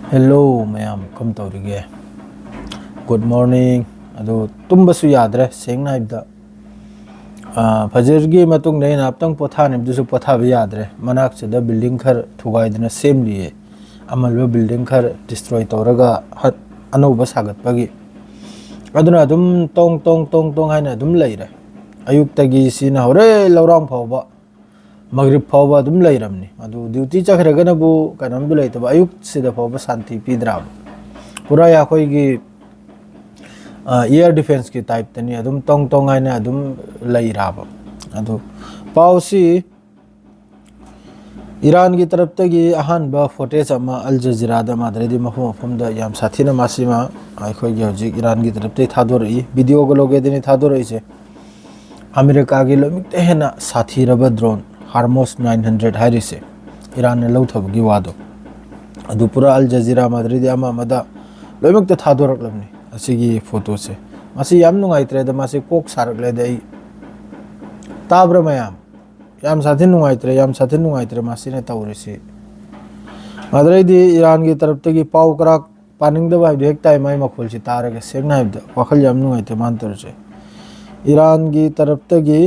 Hello ma'am कम तौरीगे good morning अदो तुम्बसु याद्रे सेंगना हाइबदा फजरगी मतुंग ने नापतंग पोथाने दुसु पोथा भी याद्रे मनाक से द बिल्डिंग खर थुगाइदना सेम लिए अमलबा बिल्डिंग खर डिस्ट्रॉय तौरगा हत अनौबा सागत पगी अदुना दुम तोंग तोंग तोंग तोंग हाइना दुम लैरे अयुक्तगी सिना होरे लौरांग फावबा मगरिब फावबा दुम लैरमनी अदु ड्यूटी चखरगनबु कनमदु लैतबा अयुक सिदा फावबा शांति पीद्राब पूरा याखोइगी एयर डिफेंस की टाइप तनी अदुम तोंग तोंग हाइना अदुम लैराब अदु पाउसी ईरान की तरफ तगी अहानबा फुटेज अमा अल जजीरा दा मादरेदी मफम मफम दा याम साथीना मासीमा आइखोइगी हौजिक ईरान की तरफ ते थादोरई वीडियो गलोगे देनी थादोरई से अमेरिका की लोमिते हेना साथी रब ड्रोन हार्मोस 900 हारिसे ईरान ने लौथबगी वादो अदु पूरा अल जजीरा मादरेदी अमा मदा लोमिते थादोरकलमनी असिगी फोटो से मासी याम नुंगाइत्रे द मासी कोक सारकले दे ताब्र याम साथी नुंगाइत्रे मासी ने तौरिसे मादरेदी ईरान की तरफ तगी पाउ कराक पानिंग दबा एक टाइम माई मखोल से तारगे सेगना हिबदा वखल याम नुंगाइत्रे मानतरसे ईरान की तरफ तगी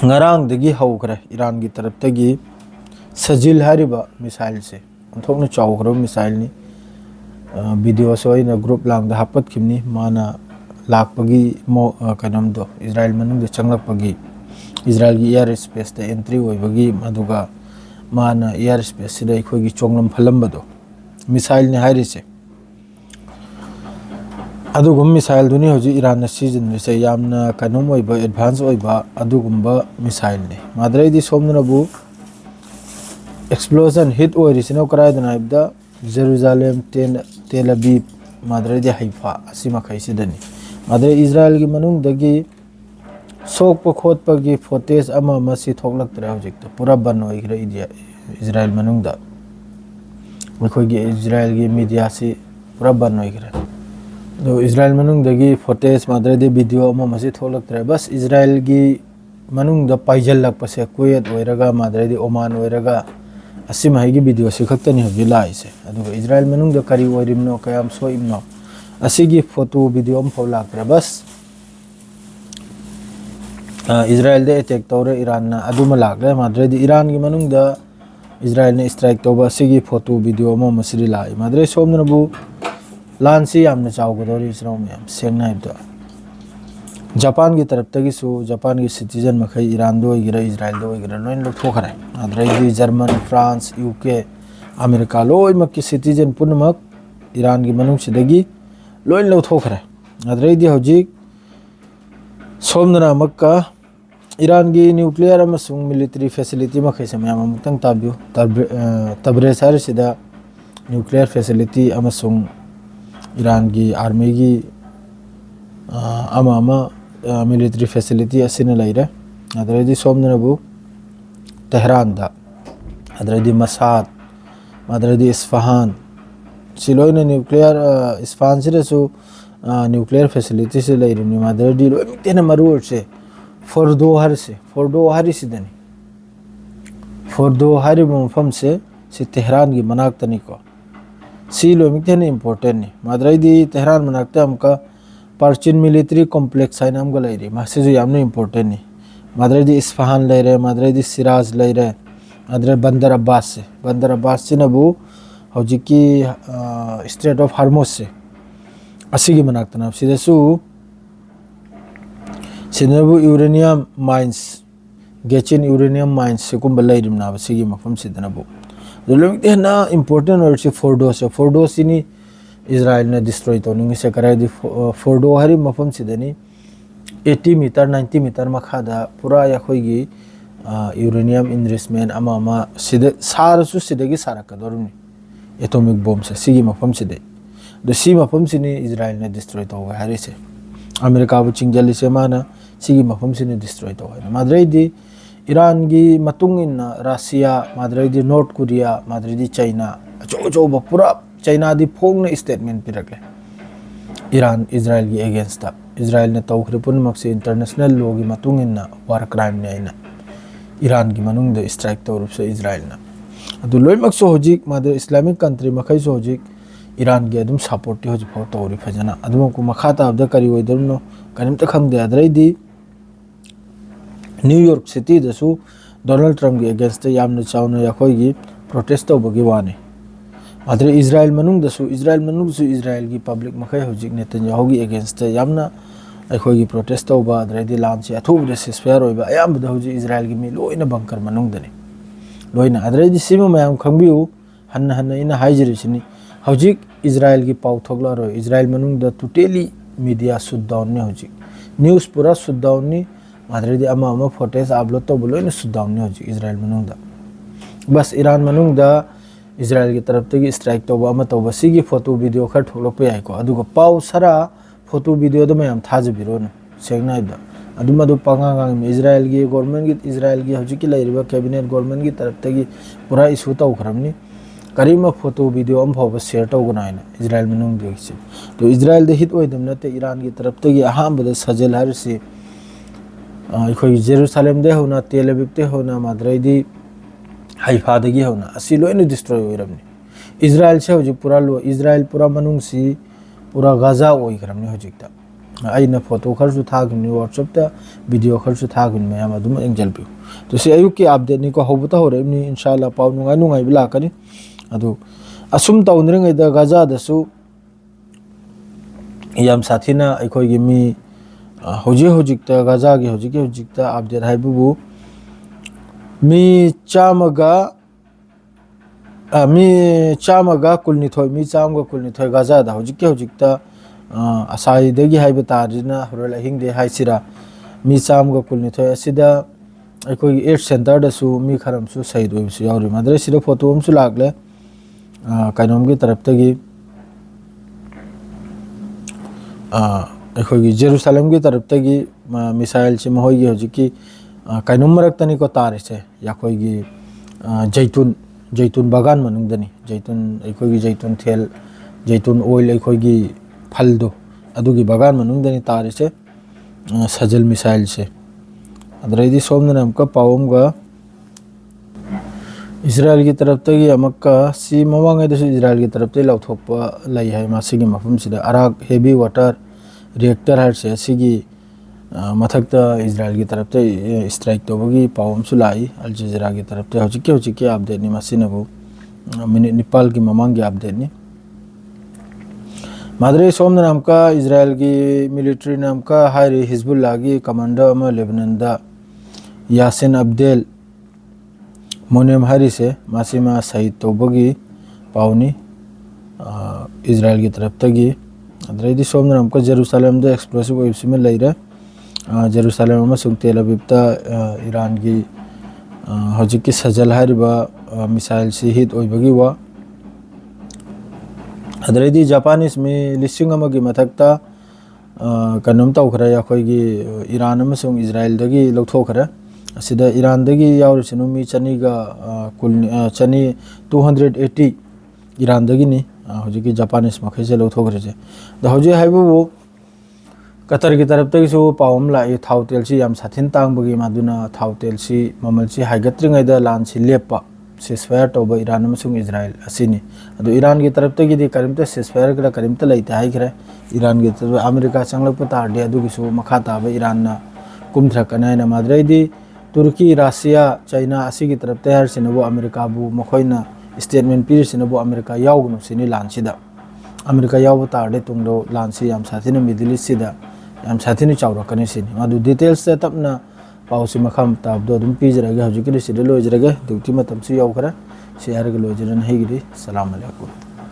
ngarang degi hawkre ईरान की तरफ तगी सजिल हारिबा मिसाइल से अंथोकनो चावग्रो मिसाइल नि वीडियो सोइना ग्रुप लांग दा हापत खिमनी माना लाकपगी मो कनम दो इजराइल मनुंग दे चंगलपगी इजराइल की एयर स्पेस ते एंट्री होइबगी मदुगा माना एयर स्पेस सिदा इखोगी चोंगलम फलंबदो मिसाइल नि हारिसे अदुगुम मिसाइल दुनी होजी ईरान न सीजन से यामना कनम ओइबा एडवांस ओइबा अदुगुम्बा मिसाइल ने मादरेदी सोमनबु एक्सप्लोजन हिट ओइरिसिनो करायदना इबदा जेरूसलम तेल अवीव मादरेदी हाइफा असिमा खैसिदनी मादरे इजराइल की मनुंग दगी सोक खोटपगी फोटेज अमा मसी थोकलक्तरे हौजिक तो पूरा बन ओइग्रे इजराइल मनुंग दा मखोगी इजराइल की मीडिया से पूरा बन ओइग्रे तो इजराइल मनुंग दगी फोटेज मादरेदी वीडियो अमा मसी थोकलक्तरे बस इजराइल की मनुंग दा पाइजल लकपसे कुवेत ओइरगा मादरेदी ओमान ओइरगा असिमा हाइगी वीडियो से खक्तनी हबि लाइसे अदुगा इजराइल मनुंग दा करी ओइरिमनो कयाम सोइमनो असिगी फोटो वीडियो अम फौ लाक्तरे बस इजराइल दे अटैक तौरे ईरान ना अदुमा लाक्रे मादरेदी ईरान की मनुंग दा इजराइल ने स्ट्राइक तौबा असिगी फोटो वीडियो अमा मसिरी लाई मादरे सोमनबु लांसी यामने चावगदोरी इसराउ में सेंगना हिबदा जापान की तरफ तगिसु जापान की सिटीजन मखै ईरान दो गिरा इजराइल दो गिरा लोइन लोग थोखरे अदरेदी जर्मन फ्रांस यूके अमेरिका लोइ मक की सिटीजन पुनमक ईरान की मनुंग सिदगी लोइन लोग थोखरे अदरेदी हौजिक सोमना मक्का ईरान की न्यूक्लियर अमसुंग मिलिट्री फैसिलिटी मखै से मयाम मुक्तंग ताब्यु तब्रेज हारिसिदा न्यूक्लियर फैसिलिटी अमसुंग ईरान की आर्मी की अमा मिलिट्री फैसिलिटी असिना लैरे अदरेदी सोमनबु तेहरान दा अदरेदी मसाद अदरेदी इस्फहान सिलोइना न्यूक्लियर इस्फहान सिरसु न्यूक्लियर फैसिलिटी से लैरिनि अदरेदी लोइतेना मरुर से फोर्डो हारिसिदनी फोर्डो हारि मफम से सि तेहरान की मनाक्तनी को सी लोइतेना इंपोर्टेंट नि अदरेदी तेहरान मनाक्ते हमका पर्चिन मिलिट्री कॉम्प्लेक्स है नाम गलैरी मासेजु यामनो इंपोर्टेंट नि मादरेदी इस्फहान लैरे मादरेदी सिराज लैरे मादरे बंदर अब्बास सिनबु हौजिकी स्ट्रेट ऑफ हार्मोस से असिगी मनाक्तना सिदसु सिनबु यूरेनियम माइंस गेचिन यूरेनियम माइंस सिकुम लैरिमना बसिगी मफम सिदनबु दुलुंगतेना इंपोर्टेंट और से फोर्डो सिनी इजराइल ने डिस्ट्रॉय तौनिंग से करायदी फोर्डो हारि मफम सिदनी 80 मीटर 90 मीटर मखादा पूरा याखोइगी यूरेनियम इनरिचमेंट अमा सिद सारसु सिदगी सारकदोरनी एटॉमिक बॉम्ब से सिगी मफम सिदे द सी मफम सिनी इजराइल ने डिस्ट्रॉय तौ हारि से अमेरिका बु चिंगजली से माना सिगी मफम सिनी डिस्ट्रॉय तौ मादरेदी ईरान की मतुंग इन रशिया मादरेदी नॉर्थ कोरिया मादरेदी चाइना अचो पूरा चाइना दी फोंग ने स्टेटमेंट पिरकले ईरान इजराइल की अगेंस्ट इजराइल ने तौखरे पुनमक से इंटरनेशनल लॉ की मतुंग इन वार क्राइम ने ईरान की मनुंग द स्ट्राइक तौर से इजराइल ना अदु लोइमक्सो होजिक मादे इस्लामिक कंट्री मखैसो होजिक ईरान के अदुम सपोर्ट ति होजिक फाउ तौरी फजना अदुम को मखा ताबदा करी ओइदरनो कनिमता खंगदे अदरैदी न्यूयॉर्क सिटी दसु डोनाल्ड ट्रम्प के अगेंस्ट यामना चावना याखोगी प्रोटेस्ट तौबगी वाने मादरे इजराइल इजराइल की पब्लिक मखै होजिक नेतन्याहू की अगेंस्ट यामना अखोगी प्रोटेस्ट तौबा अदरैदी लांचे अथुबदे सिस्फेयर होइबा अयामबदा होजि इजराइल की मी लोइना बंकर मनुंगदने लोइना अदरैदी सिमा मयाम खंबिउ हन्ना हन्ना इना हाइजरिसिनी हौजिक इजराइल की पाउ थोगलारो इजराइल मनुंगदा टोटली मीडिया शट डाउन ने हौजिक न्यूज़ पूरा शट डाउन नि मादरेदी अमा फोटेज अपलोड तो लोइना शट डाउन ने हौजिक इजराइल मनुंगदा बस ईरान मनुंगदा इजराइल की तरफ तगी स्ट्राइक तौबा अमा तौबा सिगी फोटो वीडियो खर थोलपे याइको अदुगा पाउ सरा फोटो वीडियो दो मयाम थाजबिरोन सेगनाइदा अदुमदु पंगांग इजराइल की हौजिक की लाइरिबा कैबिनेट गवर्नमेंट की तरफ तगी पूरा इशू तौखरमनी करीमा फोटो वीडियो अम फाव शेयर तौगनाइना इजराइल मनुंग देगिसे तो इजराइल दे हिट ओइदम नते ईरान की तरफ तगी अहामबद सजेल हरसे अखोई जेरूसलेम दे होना तेल अवीव दे होना मादरैदी हाइफा दगी होना असि लोइना डिस्ट्रॉय ओइरमनी इजराइल से हौजिक पूरा लो इजराइल पूरा मनुंग सी पूरा गाजा ओइखरमनी हौजिकता आइना फोटो खरसु थागनि व्हाट्सएप ता वीडियो खरसु थागनि मयाम अदुम एंजल पिउ तो से अयुक की अपडेट नि को होबता होरेमनी इंशाल्लाह पाउ नुंगाइ नुंगाइ बिलाकनि अदु असुम तौनरिङैदा गाजा दसु याम साथीना अखोगी मी होजिकता गाजा की होजिकता अपडेट हाइबुबु मी चामगा कुलनिथोय मी चामगा कुलनिथोय गाजा दा होजिकता असाइदगी हाइब तारिना हरल हिंगदे हाइसिरा मी चामगा कुलनिथोय असिदा अखोगी एड सेंटर दसु मी खरमसु सहीद ओइबसु यावरि मादरे सिदा फोटो हमसु लागले काइनोम की तरफ तगी अखोगी जेरूसलेम की तरफ तगी मिसाइल से महोगी होजिकी काइनोम मरक्तनी को तारिसे याखोगी जैतून बागान मनुंगदनी जैतून अखोगी जैतून थेल जैतून ऑयल अखोगी फलदो अदुगी बागान मनुंगदनी तारिसे सजल मिसाइल से अदरैदी सोमना हमका पावमगा इजराइल की तरफ तगी अमक्का सी मवांगैदसु इजराइल की तरफ तगी लौथोकपा लै है मासिगी मफमसिदा अराग हेवी वाटर रिएक्टर हरसे सिगी मथक्ता इजराइल की तरफ तगी स्ट्राइक तौबगी पावमसु लाई अल जजीरा की तरफ तगी हौजिके अपडेट नि मासिनबु मिनिट नेपाल की ममांगी अपडेट नि मादरे सोमना हमका इजराइल की मिलिट्री ने हमका हाइरे हिजबुल्लाह की कमांडर अमा लेबनान दा यासिन अब्देल मोनेम हारी से मासीमा शहीद तौबगी पाउनी इजराइल की तरफ तगी अदरैदी सोमना हमका जेरूसलेम दा एक्सप्लोसिव वेब्स में लैरे जेरूसलेम अमसुंग तेल अवीव ता ईरान की हौजिक सजल हारिबा मिसाइल से हिट ओइबगी वा अदरैदी जापानीस में लिसिंग अमगी मथक्ता कनम तौखरा याखोगी ईरान अमसुंग इजराइल दगी लौथोखरा असिदा ईरान दगी यावरिसनु मी चनीगा चनी 280 ईरान दगी नि हौजिकी जापानीस मखैसे लौथोखरेसे द हौजि हाइबुबु कतर की तरफ तगी सु पावम लाई थाउ तेल सी याम साथिन तांगबगी मादुना थाउ तेल सी ममल सी हाइगत्रिङैदा लान सी लेपा सिसफायर तौबा ईरान अमसुंग इजराइल असिनी अदु ईरान की तरफ तगी दि करिमता सिसफायर करा करिमता लैते हाइखरे ईरान की तरफ अमेरिका चंगलप तारदे अदुगिसु मखा ताबा ईरान ना कुमथ्रकनायना मादरैदी तुर्की रशिया चाइना असी की तरफ तैयार सिनबो अमेरिका बु मखोइना स्टेटमेंट पीर सिनबो अमेरिका यावगनु सिनी लानसिदा अमेरिका यावबो तारदे तुंगदो लानसि याम साथिना मिडिल ईस्ट सिदा याम साथिना चावरकने सिनी मादु डिटेल्स से तपना पाउसी मखम ताबदो अदुम पीजरगे हौजिकि सिदा लोइजरगे दुक्ति मतमसु यावखरा शेयर के लोइजरन हेगिरि सलाम अलैकुम।